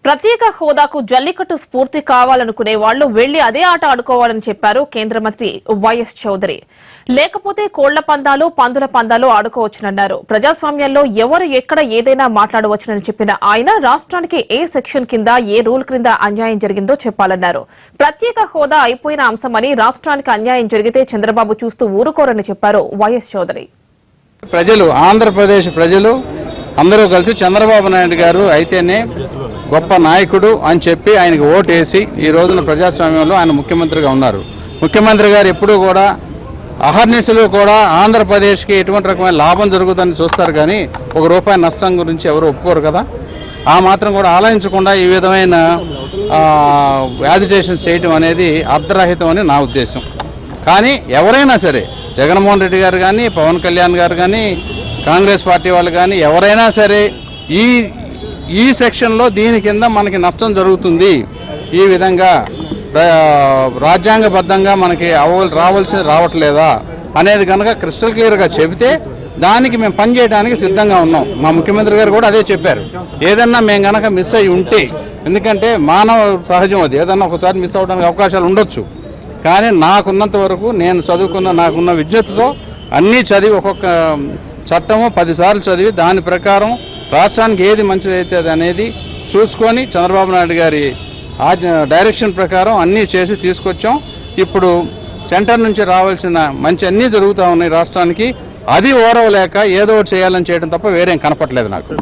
ప్రత్యేక హోదాకు జల్లికట్టు స్ఫూర్తి కావాలనుకునే వాళ్లు వెళ్లి అదే ఆట ఆడుకోవాలని చెప్పారు కేంద్ర మంత్రి వైఎస్ చౌదరి. లేకపోతే కోళ్ల పందాలు, పందుల పందాలు ఆడుకోవచ్చునన్నారు. ప్రజాస్వామ్యంలో ఎవరు ఎక్కడ ఏదైనా మాట్లాడవచ్చునని చెప్పిన ఆయన రాష్ట్రానికి ఏ సెక్షన్ కింద, ఏ రూల్ క్రింద అన్యాయం జరిగిందో చెప్పాలన్నారు. ప్రత్యేక హోదా అయిపోయిన అంశమని, రాష్ట్రానికి అన్యాయం జరిగితే చంద్రబాబు చూస్తూ ఊరుకోరని చెప్పారు వైఎస్ చౌదరి. ఆంధ్రప్రదేశ్ ప్రజలు అందరూ కలిసి చంద్రబాబు నాయుడు గారు అయితేనే గొప్ప నాయకుడు అని చెప్పి ఆయనకు ఓటేసి ఈ రోజున ప్రజాస్వామ్యంలో ఆయన ముఖ్యమంత్రిగా ఉన్నారు. ముఖ్యమంత్రి గారు ఎప్పుడూ కూడా అహర్నిశలు కూడా ఆంధ్రప్రదేశ్కి ఎటువంటి రకమైన లాభం జరుగుతుందని చూస్తారు, కానీ ₹1 నష్టం గురించి ఎవరు ఒప్పుకోరు కదా. ఆ మాత్రం కూడా ఆలోచించకుండా ఈ విధమైన యాజిటేషన్ చేయటం అనేది అర్ధరహితం అని నా ఉద్దేశం. కానీ ఎవరైనా సరే, జగన్మోహన్ రెడ్డి గారు కానీ, పవన్ కళ్యాణ్ గారు కానీ, కాంగ్రెస్ పార్టీ వాళ్ళు కానీ ఎవరైనా సరే ఈ సెక్షన్లో దీని కింద మనకి నష్టం జరుగుతుంది, ఈ విధంగా రాజ్యాంగబద్ధంగా మనకి రావాల్సింది రావట్లేదా అనేది కనుక క్రిస్టల్ క్లియర్గా చెబితే దానికి మేము పనిచేయడానికి సిద్ధంగా ఉన్నాం. మా ముఖ్యమంత్రి గారు కూడా అదే చెప్పారు. ఏదన్నా మేము కనుక మిస్ అయ్యి ఉంటే, ఎందుకంటే మానవ సహజం అది, ఏదన్నా ఒకసారి మిస్ అవ్వడానికి అవకాశాలు ఉండొచ్చు. కానీ నాకున్నంత వరకు నేను చదువుకున్న నాకున్న విజ్ఞతతో అన్నీ చదివి, ఒక్కొక్క చట్టము 10 సార్లు చదివి దాని ప్రకారం రాష్ట్రానికి ఏది మంచిదైతే అనేది చూసుకొని చంద్రబాబు నాయుడు గారి డైరెక్షన్ ప్రకారం అన్నీ చేసి తీసుకొచ్చాం. ఇప్పుడు సెంటర్ నుంచి రావాల్సిన మంచి అన్నీ జరుగుతూ ఉన్నాయి రాష్ట్రానికి. అది ఓరవలేక ఏదో ఒకటి చేయాలని చేయడం తప్ప వేరేం కనపట్లేదు నాకు.